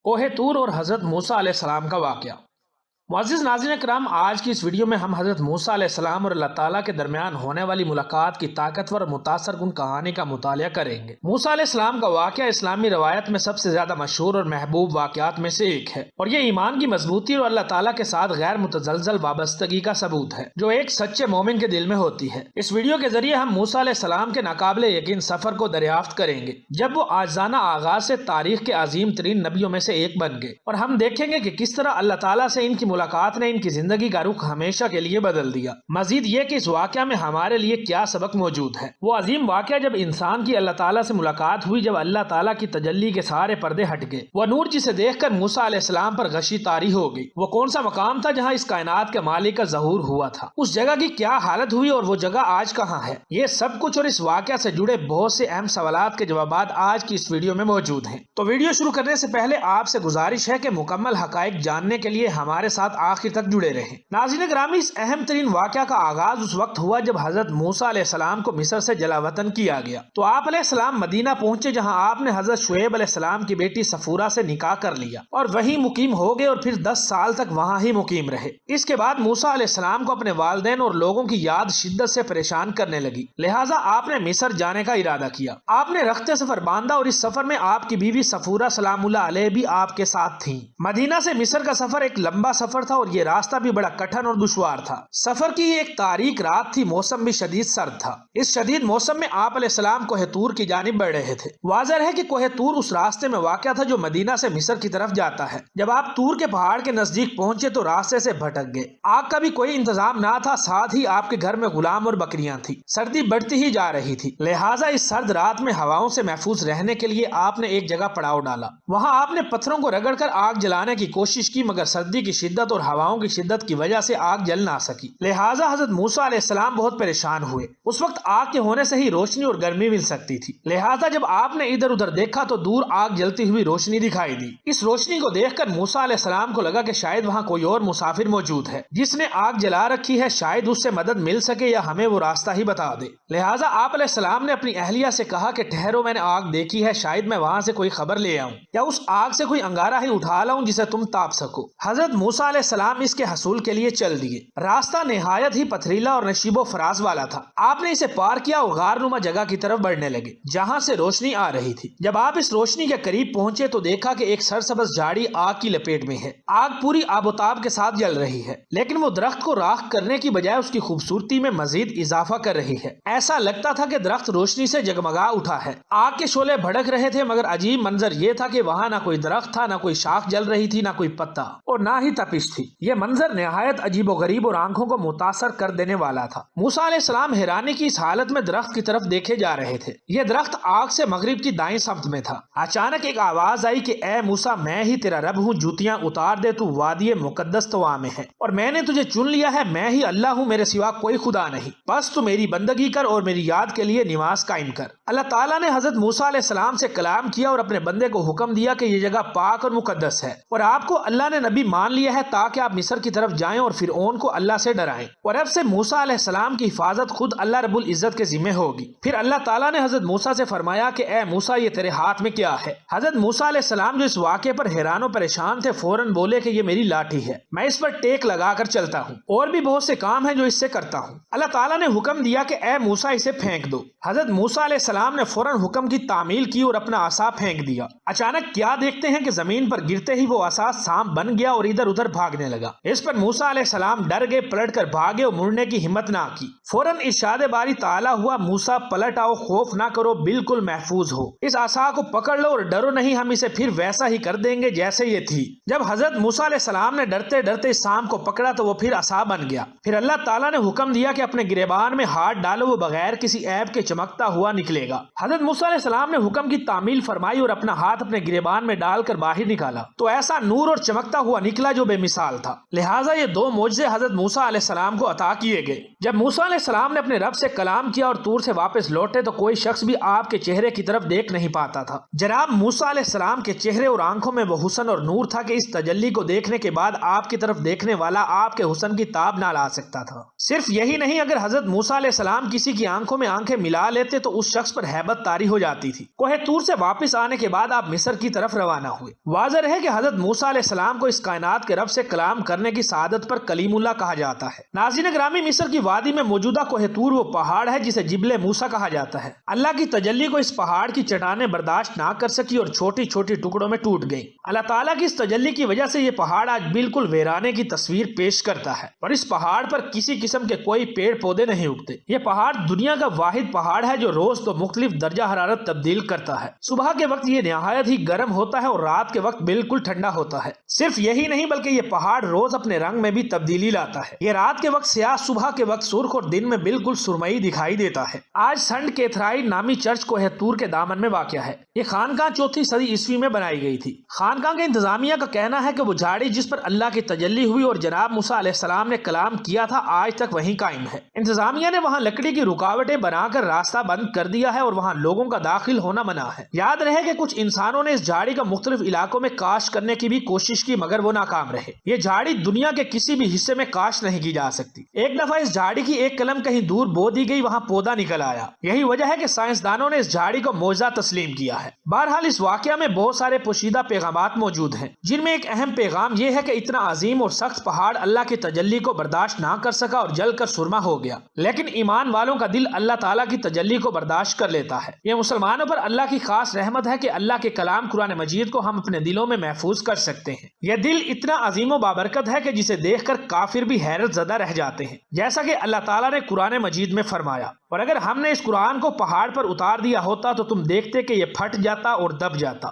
کوہ طور اور حضرت موسیٰ علیہ السلام کا واقعہ۔ معزز ناظرین کرام، آج کی اس ویڈیو میں ہم حضرت موسیٰ علیہ السلام اور اللہ تعالیٰ کے درمیان ہونے والی ملاقات کی طاقتور اور متاثر کن کہانی کا مطالعہ کریں گے۔ موسیٰ علیہ السلام کا واقعہ اسلامی روایت میں سب سے زیادہ مشہور اور محبوب واقعات میں سے ایک ہے، اور یہ ایمان کی مضبوطی اور اللہ تعالیٰ کے ساتھ غیر متزلزل وابستگی کا ثبوت ہے جو ایک سچے مومن کے دل میں ہوتی ہے۔ اس ویڈیو کے ذریعے ہم موسیٰ علیہ السلام کے ناقابل یقین سفر کو دریافت کریں گے جب وہ عاجزانہ آغاز سے تاریخ کے عظیم ترین نبیوں میں سے ایک بن گئے، اور ہم دیکھیں گے کہ کس طرح اللہ تعالیٰ سے ان کی ملاقات نے ان کی زندگی کا رخ ہمیشہ کے لیے بدل دیا۔ مزید یہ کہ اس واقعہ میں ہمارے لیے کیا سبق موجود ہے۔ وہ عظیم واقعہ جب انسان کی اللہ تعالیٰ سے ملاقات ہوئی، جب اللہ تعالیٰ کی تجلی کے سارے پردے ہٹ گئے، وہ نور جسے دیکھ کر موسیٰ علیہ السلام پر غشی طاری ہو گئی۔ وہ کون سا مقام تھا جہاں اس کائنات کے مالک کا ظہور ہوا تھا؟ اس جگہ کی کیا حالت ہوئی اور وہ جگہ آج کہاں ہے؟ یہ سب کچھ اور اس واقعہ سے جڑے بہت سے اہم سوالات کے جوابات آج کی اس ویڈیو میں موجود ہیں۔ تو ویڈیو شروع کرنے سے پہلے آپ سے گزارش ہے کہ مکمل حقائق جاننے کے لیے ہمارے ساتھ آخر تک جڑے رہیں۔ ناظرین گرامی، اس اہم ترین واقعہ کا آغاز اس وقت ہوا جب حضرت موسیٰ علیہ السلام کو مصر سے جلا وطن کیا گیا تو آپ علیہ السلام مدینہ پہنچے، جہاں آپ نے حضرت شعیب علیہ السلام کی بیٹی صفورہ سے نکاح کر لیا اور وہیں مقیم ہو گئے، اور پھر 10 سال تک وہاں ہی مقیم رہے۔ اس کے بعد موسیٰ علیہ السلام کو اپنے والدین اور لوگوں کی یاد شدت سے پریشان کرنے لگی، لہٰذا آپ نے مصر جانے کا ارادہ کیا۔ آپ نے رخت سفر باندھا اور اس سفر میں آپ کی بیوی صفورہ سلام اللہ علیہ بھی آپ کے ساتھ تھیں۔ مدینہ سے مصر کا سفر ایک لمبا سفر تھا اور یہ راستہ بھی بڑا کٹھن اور دشوار تھا۔ سفر کی ایک تاریک رات تھی، موسم بھی شدید سرد تھا۔ اس شدید موسم میں آپ علیہ السلام کوہ طور کی جانب بڑھ رہے تھے۔ واضح ہے کہ کوہ طور اس راستے میں واقع تھا جو مدینہ سے مصر کی طرف جاتا ہے۔ جب آپ طور کے پہاڑ کے نزدیک پہنچے تو راستے سے بھٹک گئے۔ آگ کا بھی کوئی انتظام نہ تھا، ساتھ ہی آپ کے گھر میں غلام اور بکریاں تھیں۔ سردی بڑھتی ہی جا رہی تھی، لہٰذا اس سرد رات میں ہواؤں سے محفوظ رہنے کے لیے آپ نے ایک جگہ پڑاؤ ڈالا۔ وہاں آپ نے پتھروں کو رگڑ کر آگ جلانے کی کوشش کی، مگر سردی کی شدت اور ہواؤں کی شدت کی وجہ سے آگ جل نہ سکی، لہٰذا حضرت موسیٰ علیہ السلام بہت پریشان ہوئے۔ اس وقت آگ کے ہونے سے ہی روشنی اور گرمی مل سکتی تھی، لہٰذا جب آپ نے ادھر ادھر دیکھا تو دور آگ جلتی ہوئی روشنی دکھائی دی۔ اس روشنی کو دیکھ کر موسیٰ علیہ السلام کو لگا کہ شاید وہاں کوئی اور مسافر موجود ہے جس نے آگ جلا رکھی ہے، شاید اس سے مدد مل سکے یا ہمیں وہ راستہ ہی بتا دے۔ لہٰذا آپ علیہ السلام نے اپنی اہلیہ سے کہا کہ ٹھہرو، میں نے آگ دیکھی ہے، شاید میں وہاں سے کوئی خبر لے آؤں یا اس آگ سے کوئی انگارہ ہی اٹھا لاؤں جسے تم تاپ سکو۔ حضرت موسیٰ علیہ السلام اس کے حصول کے لیے چل دیے۔ راستہ نہایت ہی پتھریلا اور نشیب و فراز والا تھا۔ آپ نے اسے پار کیا اور غار نما جگہ کی طرف بڑھنے لگے جہاں سے روشنی آ رہی تھی۔ جب آپ اس روشنی کے قریب پہنچے تو دیکھا کہ ایک سرسبز جھاڑی آگ کی لپیٹ میں ہے۔ آگ پوری آب و تاب کے ساتھ جل رہی ہے، لیکن وہ درخت کو راکھ کرنے کی بجائے اس کی خوبصورتی میں مزید اضافہ کر رہی ہے۔ ایسا لگتا تھا کہ درخت روشنی سے جگمگا اٹھا ہے۔ آگ کے شعلے بھڑک رہے تھے، مگر عجیب منظر یہ تھا کہ وہاں نہ کوئی درخت تھا، نہ کوئی شاخ جل رہی تھی، نہ کوئی پتا، اور نہ ہی تپش تھی۔ یہ منظر نہایت عجیب و غریب اور آنکھوں کو متاثر کر دینے والا تھا۔ موسیٰ علیہ السلام حیرانی کی اس حالت میں درخت کی طرف دیکھے جا رہے تھے۔ یہ درخت آگ سے مغرب کی دائیں سمت میں تھا۔ اچانک ایک آواز آئی کہ اے موسیٰ، میں ہی تیرا رب ہوں، جوتیاں اتار دے، تو وادی مقدس طوا میں ہے اور میں نے تجھے چن لیا ہے، میں ہی اللہ ہوں، میرے سوا کوئی خدا نہیں، بس تو میری بندگی کر اور میری یاد کے لیے نماز قائم کر۔ اللہ تعالیٰ نے حضرت موسیٰ علیہ السلام سے کلام کیا اور اپنے بندے کو حکم دیا کہ یہ جگہ پاک اور مقدس ہے، اور آپ کو اللہ نے نبی مان لیا ہے تاکہ آپ مصر کی طرف جائیں اور فرعون کو اللہ سے ڈرائیں، اور اب سے موسیٰ علیہ السلام کی حفاظت خود اللہ رب العزت کے ذمہ ہوگی۔ پھر اللہ تعالیٰ نے حضرت موسیٰ سے فرمایا کہ اے موسیٰ، یہ تیرے ہاتھ میں کیا ہے؟ حضرت موسیٰ علیہ السلام جو اس واقعے پر حیران و پریشان تھے، فوراً بولے کہ یہ میری لاٹھی ہے، میں اس پر ٹیک لگا کر چلتا ہوں، اور بھی بہت سے کام ہیں جو اس سے کرتا ہوں۔ اللہ تعالیٰ نے حکم دیا کہ اے موسیٰ، اسے پھینک دو۔ حضرت موسیٰ علیہ السلام نے فوراً حکم کی تعمیل کی اور اپنا عصا پھینک دیا۔ اچانک کیا دیکھتے ہیں کہ زمین پر گرتے ہی وہ عصا سانپ بن گیا اور ادھر ادھر بھاگنے لگا۔ اس پر موسیٰ علیہ السلام ڈر گئے، پلٹ کر بھاگے اور مڑنے کی ہمت نہ کی۔ فوراً ارشاد باری تعالیٰ ہوا، موسیٰ پلٹ آؤ، خوف نہ کرو، بالکل محفوظ ہو، اس عصا کو پکڑ لو اور ڈرو نہیں، ہم اسے پھر ویسا ہی کر دیں گے جیسے یہ تھی۔ جب حضرت موسیٰ علیہ السلام نے ڈرتے ڈرتے اس سانپ کو پکڑا تو وہ پھر عصا بن گیا۔ پھر اللہ تعالیٰ نے حکم دیا کہ اپنے گریبان میں ہاتھ ڈالو، وہ بغیر کسی عیب کے چمکتا ہوا نکلے گا۔ حضرت موسیٰ علیہ السلام نے حکم کی تعمیل فرمائی اور اپنا ہاتھ اپنے گریبان میں ڈال کر باہر نکالا تو ایسا نور اور چمکتا ہوا نکلا جو بے مثال تھا، لہٰذا یہ دو معجزے حضرت موسیٰ علیہ السلام کو عطا کیے گئے۔ جب موسیٰ علیہ السلام نے اپنے رب سے کلام کیا اور طور سے واپس لوٹے تو کوئی شخص بھی آپ کے چہرے کی طرف دیکھ نہیں پاتا تھا۔ جناب موسیٰ علیہ السلام کے چہرے اور آنکھوں میں وہ حسن اور نور تھا کہ اس تجلی کو دیکھنے کے بعد آپ کی طرف دیکھنے والا آپ کے حسن کی تاب نہ لا سکتا تھا۔ صرف یہی نہیں، اگر حضرت موسیٰ علیہ السلام کسی کی آنکھوں میں آنکھیں ملا لیتے تو اس شخص پر ہیبت طاری ہو جاتی تھی۔ کوہ طور سے واپس آنے کے بعد آپ مصر کی طرف روانہ ہوئے۔ واضح ہے کہ حضرت موسیٰ علیہ السلام کو اس کائنات کے رب سے کلام کرنے کی سعادت پر کلیم اللہ کہا جاتا ہے۔ ناظرین گرامی، مصر کی وادی میں موجودہ کوہ طور وہ پہاڑ ہے جسے جبل موسیٰ کہا جاتا ہے۔ اللہ کی تجلی کو اس پہاڑ کی چٹانیں برداشت نہ کر سکی اور چھوٹی چھوٹی ٹکڑوں میں ٹوٹ گئی۔ اللہ تعالیٰ کی اس تجلی کی وجہ سے یہ پہاڑ آج بالکل ویرانے کی تصویر پیش کرتا ہے اور اس پہاڑ پر کسی قسم کے کوئی پیڑ پودے نہیں اگتے۔ یہ پہاڑ دنیا کا واحد پہاڑ ہے جو روز تو مختلف درجہ حرارت تبدیل کرتا ہے۔ صبح کے وقت یہ نہایت ہی گرم ہوتا ہے اور رات کے وقت بالکل ٹھنڈا ہوتا ہے۔ صرف یہی نہیں بلکہ یہ پہاڑ روز اپنے رنگ میں بھی تبدیلی لاتا ہے۔ یہ رات کے وقت سیاہ، صبح کے وقت سرخ اور دن میں بالکل سرمئی دکھائی دیتا ہے۔ آج سنٹ کیتھرائن نامی چرچ کوہ طور کے دامن میں واقع ہے۔ یہ خانقاہ 4 صدی عیسوی میں بنائی گئی تھی۔ خانقاہ کے انتظامیہ کا کہنا ہے کہ وہ جھاڑی جس پر اللہ کی تجلی ہوئی اور جناب موسیٰ علیہ السلام نے کلام کیا تھا آج تک وہیں قائم ہے۔ انتظامیہ نے وہاں لکڑی کی رکاوٹیں بنا کر راستہ بند کر دیا ہے اور وہاں لوگوں کا داخل ہونا منع ہے۔ یاد رہے کہ کچھ انسانوں نے اس جھاڑی کا مختلف علاقوں میں کاشت کرنے کی بھی کوشش کی مگر وہ ناکام رہے۔ یہ جھاڑی دنیا کے کسی بھی حصے میں کاشت نہیں کی جا سکتی۔ ایک دفعہ اس جھاڑی کی ایک کلم کہیں دور بو دی گئی، وہاں پودا نکل آیا۔ یہی وجہ ہے کہ سائنسدانوں نے اس جھاڑی کو معجزہ تسلیم کیا ہے۔ بہرحال اس واقعہ میں بہت سارے پوشیدہ پیغامات موجود ہیں، جن میں ایک اہم پیغام یہ ہے کہ اتنا عظیم اور سخت پہاڑ اللہ کی تجلی کو برداشت نہ کر سکا اور جل کر سرما ہو گیا، لیکن ایمان والوں کا دل اللہ تعالیٰ کی تجلی کو برداشت کر لیتا ہے۔ یہ مسلمانوں پر اللہ کی خاص رحمت ہے کہ اللہ کے کلام قرآن مجید کو ہم اپنے دلوں میں محفوظ کر سکتے ہیں۔ یہ دل اتنا عظیم و بابرکت ہے کہ جسے دیکھ کر کافر بھی حیرت زدہ رہ جاتے ہیں، جیسا کہ اللہ تعالیٰ نے قرآن مجید میں فرمایا، اور اگر ہم نے اس قرآن کو پہاڑ پر اتار دیا ہوتا تو تم دیکھتے کہ یہ پھٹ جاتا اور دب جاتا۔